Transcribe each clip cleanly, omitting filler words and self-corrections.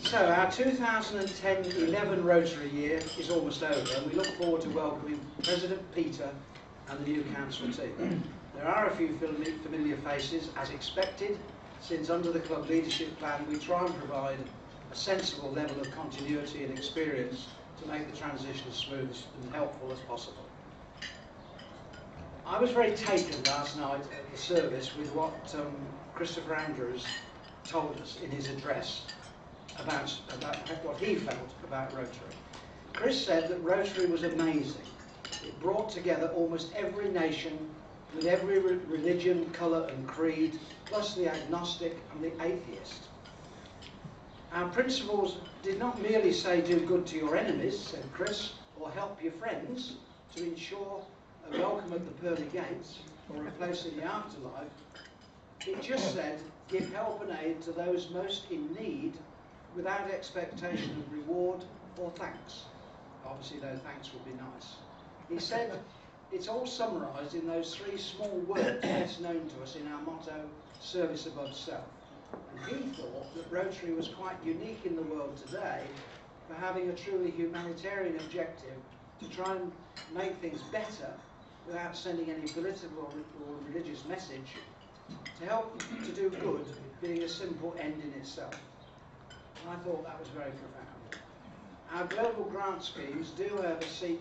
So our 2010-11 Rotary year is almost over, and we look forward to welcoming President Peter and the new council team. There are a few familiar faces, as expected, since under the club leadership plan we try and provide a sensible level of continuity and experience to make the transition as smooth and helpful as possible. I was very taken last night at the service with what Christopher Andrews told us in his address about what he felt about Rotary. Chris said that Rotary was amazing. It brought together almost every nation with every religion, colour and creed, plus the agnostic and the atheist. Our principles did not merely say do good to your enemies, said Chris, or help your friends to ensure a welcome at the pearly gates or a place in the afterlife. It just said give help and aid to those most in need without expectation of reward or thanks. Obviously, though, thanks would be nice. He said it's all summarised in those three small words best known to us in our motto, service above self. And he thought that Rotary was quite unique in the world today for having a truly humanitarian objective to try and make things better without sending any political or religious message, to help to do good being a simple end in itself. And I thought that was very profound. Our global grant schemes do, however, seek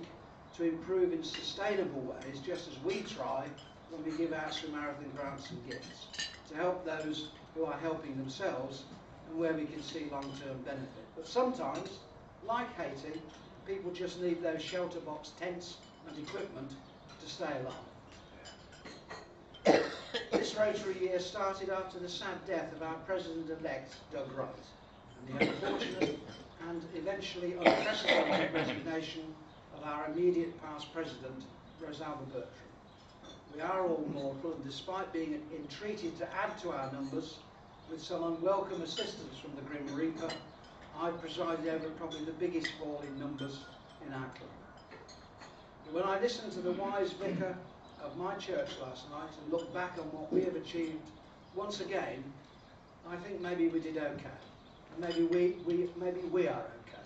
to improve in sustainable ways, just as we try when we give out Samaritan grants and gifts, to help those who are helping themselves and where we can see long-term benefit. But sometimes, like Haiti, people just need those shelter box tents and equipment to stay alive. This Rotary year started after the sad death of our President-elect, Doug Wright, and the unfortunate and eventually unprecedented resignation of our immediate past President, Rosalba Bertram. We are all mortal, and despite being entreated to add to our numbers with some unwelcome assistance from the Grim Reaper, I presided over probably the biggest fall in numbers in our club. But when I listened to the wise vicar of my church last night and look back on what we have achieved once again, I think maybe we did okay, and maybe we are okay.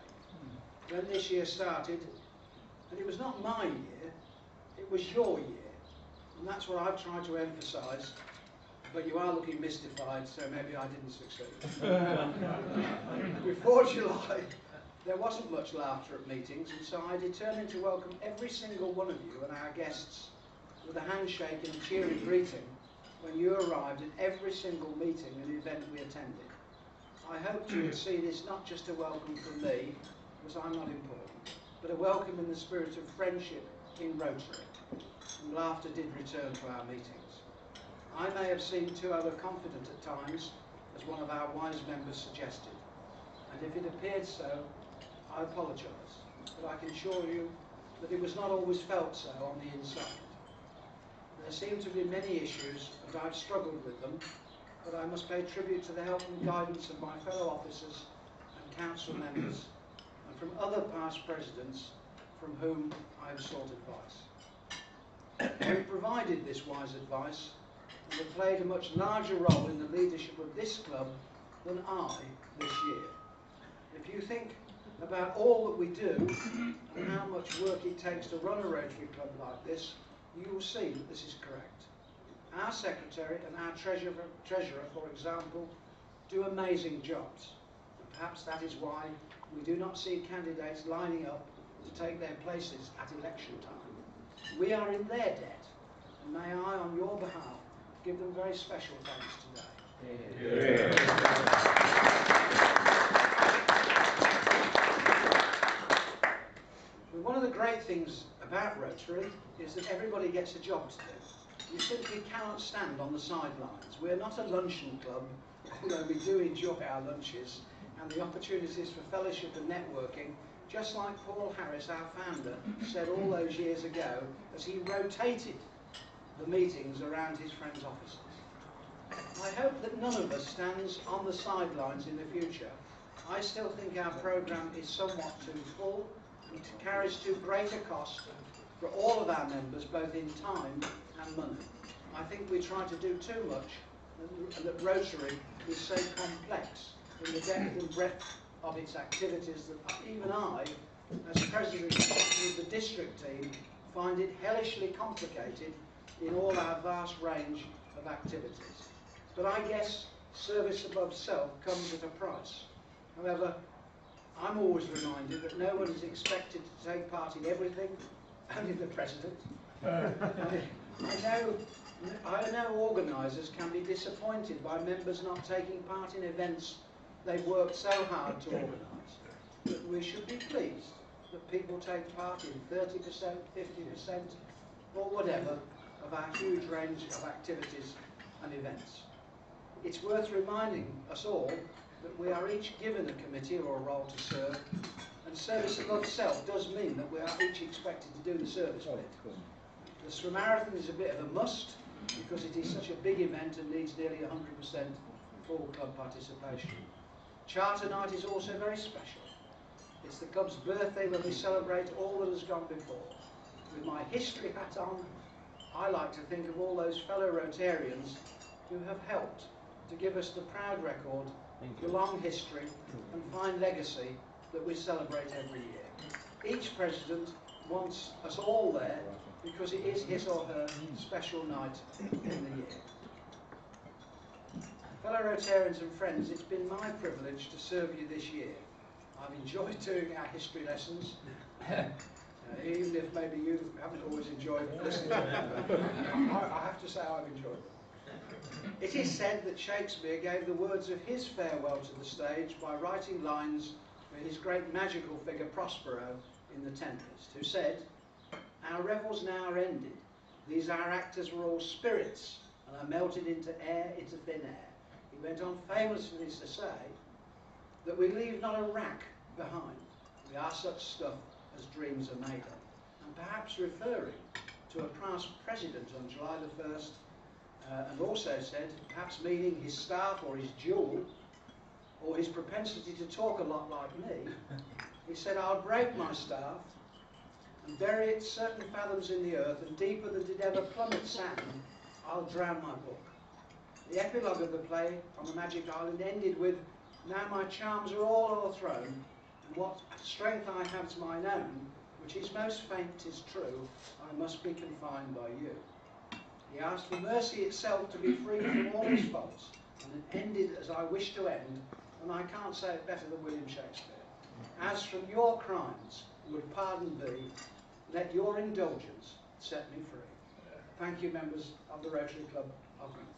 When this year started, and it was not my year, it was your year, and that's what I've tried to emphasise. But you are looking mystified, so maybe I didn't succeed. Before July, there wasn't much laughter at meetings, and so I determined to welcome every single one of you and our guests with a handshake and a cheery greeting when you arrived at every single meeting and event we attended. I hoped you would see this not just a welcome from me, because I'm not important, but a welcome in the spirit of friendship in Rotary. And laughter did return to our meetings. I may have seemed too overconfident at times, as one of our wise members suggested, and if it appeared so, I apologise, but I can assure you that it was not always felt so on the inside. There seem to be many issues, and I've struggled with them, but I must pay tribute to the help and guidance of my fellow officers and council members, and from other past presidents from whom I have sought advice. We provided this wise advice and have played a much larger role in the leadership of this club than I this year. If you think about all that we do and how much work it takes to run a Rotary club like this, you will see that this is correct. Our secretary and our treasurer, for example, do amazing jobs. And perhaps that is why we do not see candidates lining up to take their places at election time. We are in their debt, and may I, on your behalf, give them very special thanks today. Yeah. But one of the great things about Rotary is that everybody gets a job to do. You simply cannot stand on the sidelines. We're not a luncheon club, although we do enjoy our lunches and the opportunities for fellowship and networking, just like Paul Harris, our founder, said all those years ago as he rotated the meetings around his friends' offices. I hope that none of us stands on the sidelines in the future. I still think our programme is somewhat too full and carries too great a cost for all of our members, both in time and money. I think we try to do too much, and that Rotary is so complex in the depth and breadth of its activities that even I, as president of the district team, find it hellishly complicated in all our vast range of activities. But I guess service above self comes at a price. However, I'm always reminded that no one is expected to take part in everything, only the president. I know organisers can be disappointed by members not taking part in events they've worked so hard to organise. But we should be pleased that people take part in 30%, 50%, or whatever of our huge range of activities and events. It's worth reminding us all that we are each given a committee or a role to serve, and service above self does mean that we are each expected to do the service bit. The Sri Marathon is a bit of a must because it is such a big event and needs nearly 100% full club participation. Charter Night is also very special. It's the club's birthday when we celebrate all that has gone before. With my history hat on, I like to think of all those fellow Rotarians who have helped to give us the proud record, the long history and fine legacy that we celebrate every year. Each president wants us all there because it is his or her special night in the year. Fellow Rotarians and friends, it's been my privilege to serve you this year. I've enjoyed doing our history lessons, even if maybe you haven't always enjoyed listening to them. I have to say I've enjoyed them. It is said that Shakespeare gave the words of his farewell to the stage by writing lines for his great magical figure Prospero in The Tempest, who said, "Our revels now are ended. These our actors were all spirits and are melted into thin air." He went on famously to say that we leave not a rack behind. We are such stuff as dreams are made of. And perhaps referring to a past president on July the 1st, and also said, perhaps meaning his staff or his duel, or his propensity to talk a lot like me, he said, "I'll break my staff and bury it certain fathoms in the earth, and deeper than did ever plummet sand, I'll drown my book." The epilogue of the play on the Magic Island ended with, "Now my charms are all o'erthrown, and what strength I have's mine own, which is most faint, 'tis true, I must be confined by you." He asked for mercy itself to be free from all his faults, and it ended as I wish to end, and I can't say it better than William Shakespeare. "As from your crimes would pardon be, let your indulgence set me free." Thank you, members of the Rotary Club of Grantham.